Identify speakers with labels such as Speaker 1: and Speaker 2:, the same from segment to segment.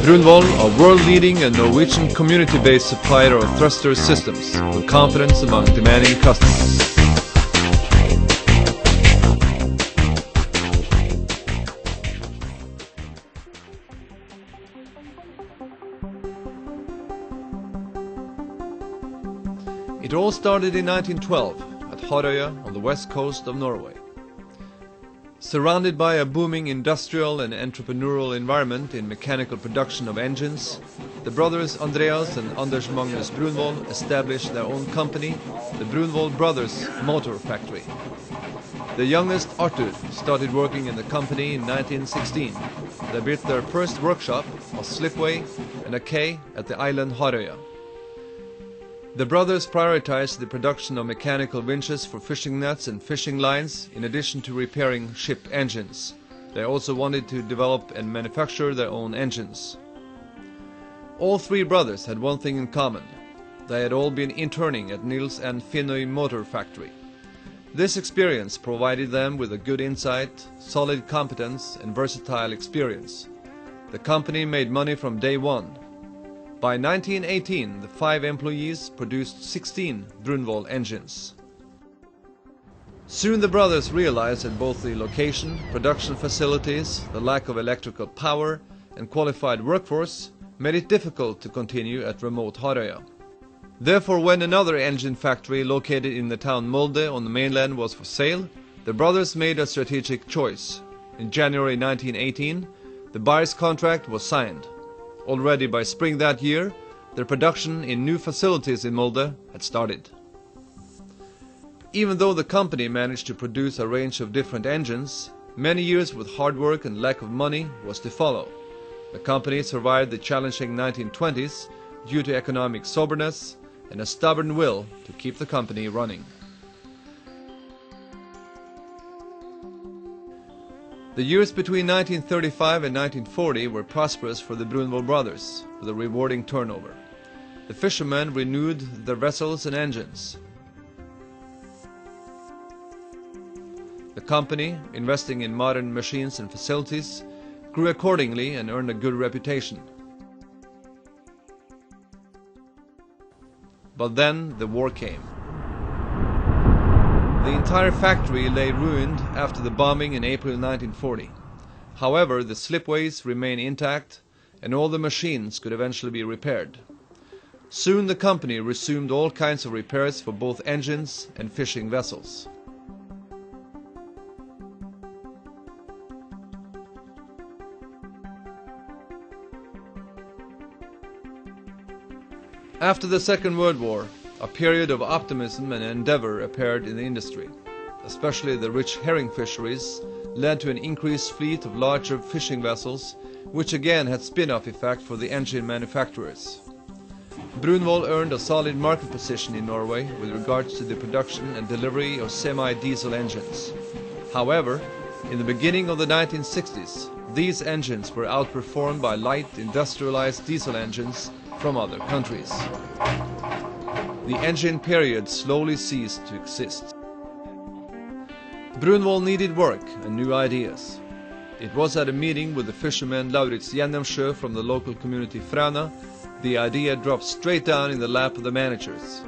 Speaker 1: Brunvoll, a world-leading and Norwegian community-based supplier of thruster systems, with confidence among demanding customers. It all started in 1912 at Harøya on the west coast of Norway. Surrounded by a booming industrial and entrepreneurial environment in mechanical production of engines, the brothers Andreas and Anders Magnus Brunvoll established their own company, the Brunvoll Brothers Motor Factory. The youngest, Arthur, started working in the company in 1916. They built their first workshop, a slipway and a quay at the island Harøya. The brothers prioritized the production of mechanical winches for fishing nets and fishing lines, in addition to repairing ship engines. They also wanted to develop and manufacture their own engines. All three brothers had one thing in common. They had all been interning at Nils and Finnøy Motor Factory. This experience provided them with a good insight, solid competence and versatile experience. The company made money from day one. By 1918, the 5 employees produced 16 Brunvoll engines. Soon the brothers realized that both the location, production facilities, the lack of electrical power and qualified workforce made it difficult to continue at remote Harøya. Therefore, when another engine factory located in the town Molde on the mainland was for sale, the brothers made a strategic choice. In January 1918, the buyer's contract was signed. Already by spring that year, their production in new facilities in Molde had started. Even though the company managed to produce a range of different engines, many years with hard work and lack of money was to follow. The company survived the challenging 1920s due to economic soberness and a stubborn will to keep the company running. The years between 1935 and 1940 were prosperous for the Brunvoll brothers, with a rewarding turnover. The fishermen renewed their vessels and engines. The company, investing in modern machines and facilities, grew accordingly and earned a good reputation. But then the war came. The entire factory lay ruined after the bombing in April 1940. However, the slipways remained intact and all the machines could eventually be repaired. Soon the company resumed all kinds of repairs for both engines and fishing vessels. After the Second World War, a period of optimism and endeavor appeared in the industry. Especially the rich herring fisheries led to an increased fleet of larger fishing vessels, which again had spin-off effect for the engine manufacturers. Brunvoll earned a solid market position in Norway with regards to the production and delivery of semi-diesel engines. However, in the beginning of the 1960s, these engines were outperformed by light industrialized diesel engines from other countries. The engine period slowly ceased to exist. Brunvoll needed work and new ideas. It was at a meeting with the fisherman Lauritz Gjennomsjø from the local community Fræna, the idea dropped straight down in the lap of the managers.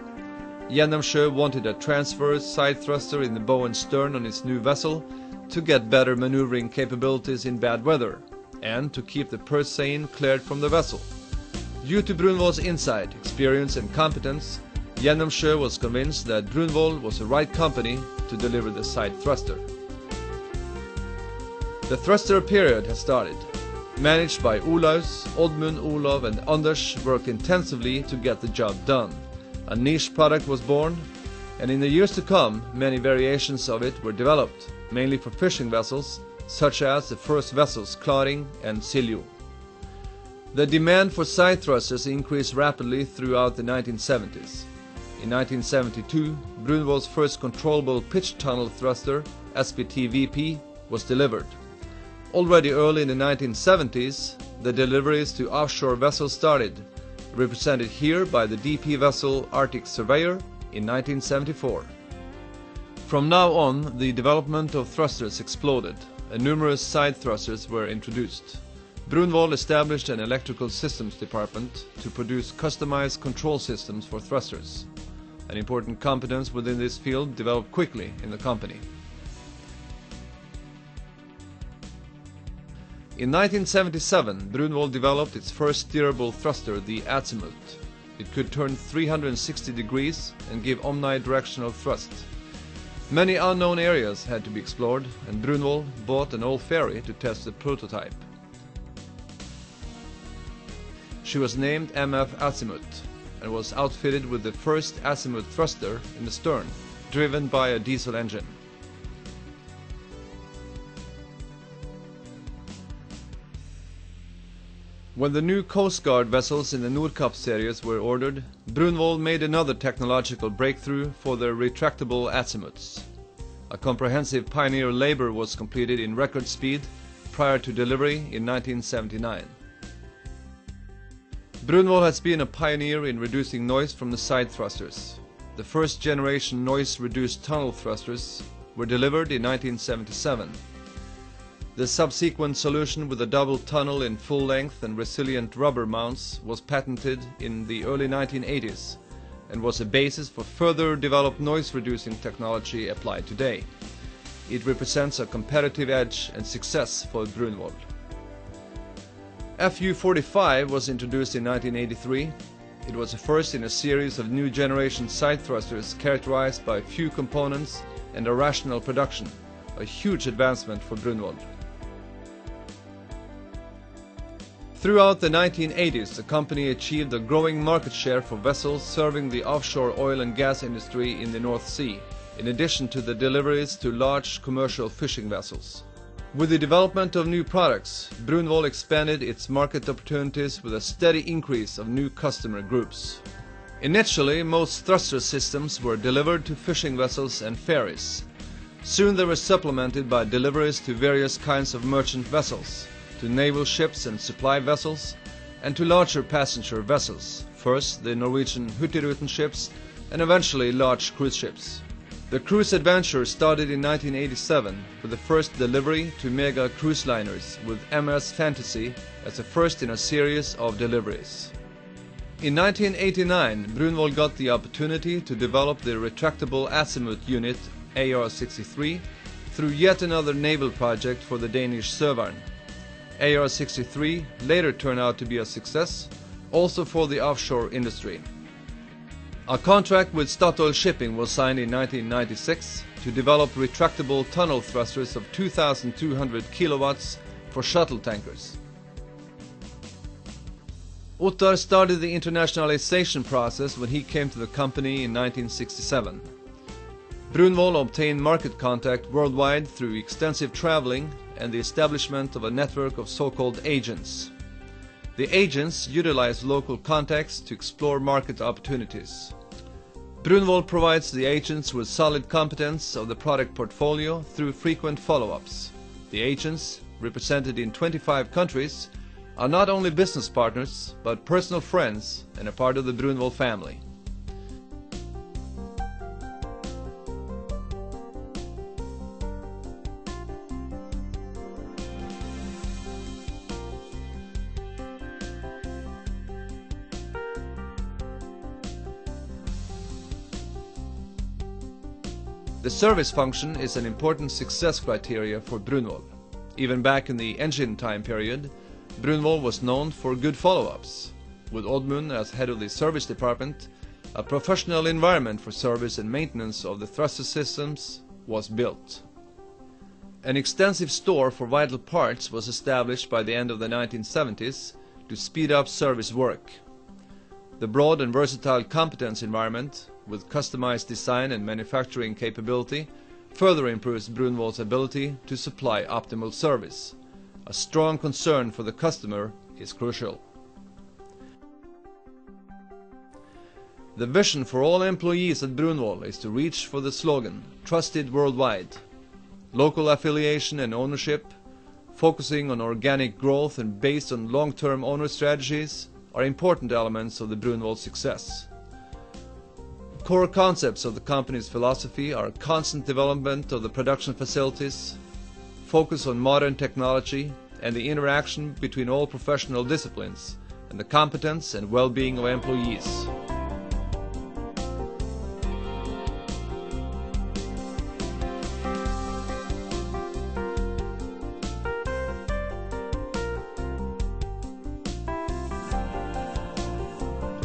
Speaker 1: Gjennomsjø wanted a transverse side thruster in the bow and stern on his new vessel to get better maneuvering capabilities in bad weather, and to keep the purse seine cleared from the vessel. Due to Brunvoll's insight, experience and competence, Gjennomsjø was convinced that Brunvoll was the right company to deliver the side thruster. The thruster period has started. Managed by Olaus, Oddmund, Olav and Anders worked intensively to get the job done. A niche product was born, and in the years to come, many variations of it were developed, mainly for fishing vessels, such as the first vessels Klaring and Siljo. The demand for side thrusters increased rapidly throughout the 1970s. In 1972, Brunvoll's first controllable pitch tunnel thruster, SPT-VP, was delivered. Already early in the 1970s, the deliveries to offshore vessels started, represented here by the DP vessel Arctic Surveyor in 1974. From now on, the development of thrusters exploded, and numerous side thrusters were introduced. Brunvoll established an electrical systems department to produce customized control systems for thrusters. An important competence within this field developed quickly in the company. In 1977, Brunvoll developed its first steerable thruster, the Azimut. It could turn 360 degrees and give omnidirectional thrust. Many unknown areas had to be explored, and Brunvoll bought an old ferry to test the prototype. She was named MF Azimut and was outfitted with the first Azimut thruster in the stern, driven by a diesel engine. When the new Coast Guard vessels in the Nordkapp series were ordered, Brunvoll made another technological breakthrough for the retractable azimuths. A comprehensive pioneer labor was completed in record speed prior to delivery in 1979. Brunvoll has been a pioneer in reducing noise from the side thrusters. The first generation noise-reduced tunnel thrusters were delivered in 1977. The subsequent solution with a double tunnel in full length and resilient rubber mounts was patented in the early 1980s and was a basis for further developed noise-reducing technology applied today. It represents a competitive edge and success for Brunvoll. FU-45 was introduced in 1983. It was the first in a series of new generation side thrusters characterized by few components and a rational production, a huge advancement for Brunvoll. Throughout the 1980s, the company achieved a growing market share for vessels serving the offshore oil and gas industry in the North Sea, in addition to the deliveries to large commercial fishing vessels. With the development of new products, Brunvoll expanded its market opportunities with a steady increase of new customer groups. Initially, most thruster systems were delivered to fishing vessels and ferries. Soon they were supplemented by deliveries to various kinds of merchant vessels, to naval ships and supply vessels, and to larger passenger vessels, first the Norwegian Hurtigruten ships and eventually large cruise ships. The cruise adventure started in 1987 with the first delivery to mega cruise liners, with MS Fantasy as the first in a series of deliveries. In 1989, Brunvoll got the opportunity to develop the retractable Azimut unit AR-63 through yet another naval project for the Danish Sørværn. AR-63 later turned out to be a success, also for the offshore industry. A contract with Statoil Shipping was signed in 1996 to develop retractable tunnel thrusters of 2,200 kilowatts for shuttle tankers. Ottar started the internationalization process when he came to the company in 1967. Brunvoll obtained market contact worldwide through extensive traveling and the establishment of a network of so-called agents. The agents utilize local contacts to explore market opportunities. Brunvoll provides the agents with solid competence of the product portfolio through frequent follow-ups. The agents, represented in 25 countries, are not only business partners, but personal friends and a part of the Brunvoll family. The service function is an important success criteria for Brunvoll. Even back in the engine time period, Brunvoll was known for good follow-ups. With Oddmund as head of the service department, a professional environment for service and maintenance of the thruster systems was built. An extensive store for vital parts was established by the end of the 1970s to speed up service work. The broad and versatile competence environment, with customized design and manufacturing capability, further improves Brunvoll's ability to supply optimal service. A strong concern for the customer is crucial. The vision for all employees at Brunvoll is to reach for the slogan, "Trusted worldwide." Local affiliation and ownership, focusing on organic growth and based on long-term owner strategies, are important elements of the Brunvoll success. Core concepts of the company's philosophy are constant development of the production facilities, focus on modern technology, and the interaction between all professional disciplines and the competence and well-being of employees.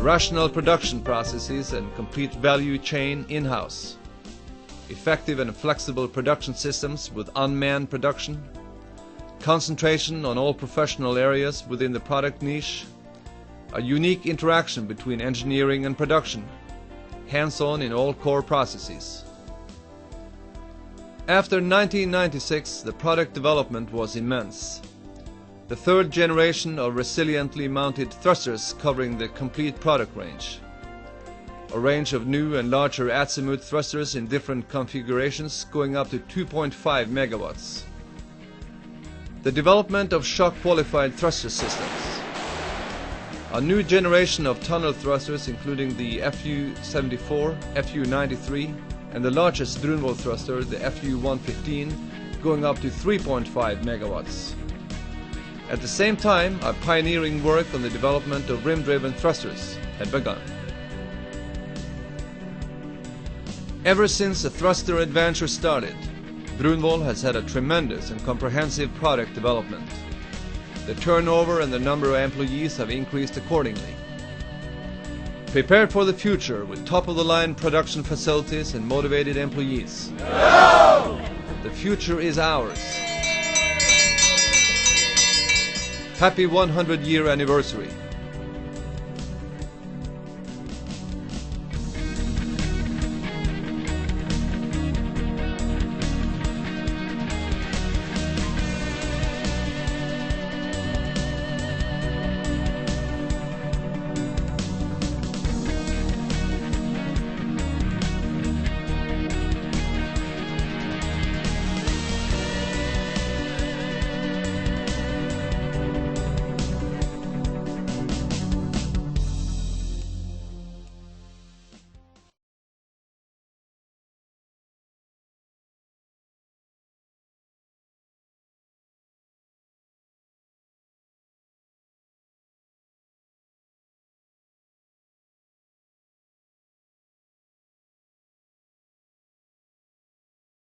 Speaker 1: Rational production processes and complete value chain in-house. Effective and flexible production systems with unmanned production. Concentration on all professional areas within the product niche. A unique interaction between engineering and production. Hands-on in all core processes. After 1996, the product development was immense. The third generation of resiliently mounted thrusters covering the complete product range. A range of new and larger azimuth thrusters in different configurations going up to 2.5 megawatts. The development of shock-qualified thruster systems. A new generation of tunnel thrusters including the FU-74, FU-93 and the largest Brunvoll thruster, the FU-115, going up to 3.5 megawatts. At the same time, a pioneering work on the development of rim-driven thrusters had begun. Ever since the thruster adventure started, Brunvoll has had a tremendous and comprehensive product development. The turnover and the number of employees have increased accordingly. Prepare for the future with top-of-the-line production facilities and motivated employees. No! The future is ours. Happy 100-year anniversary.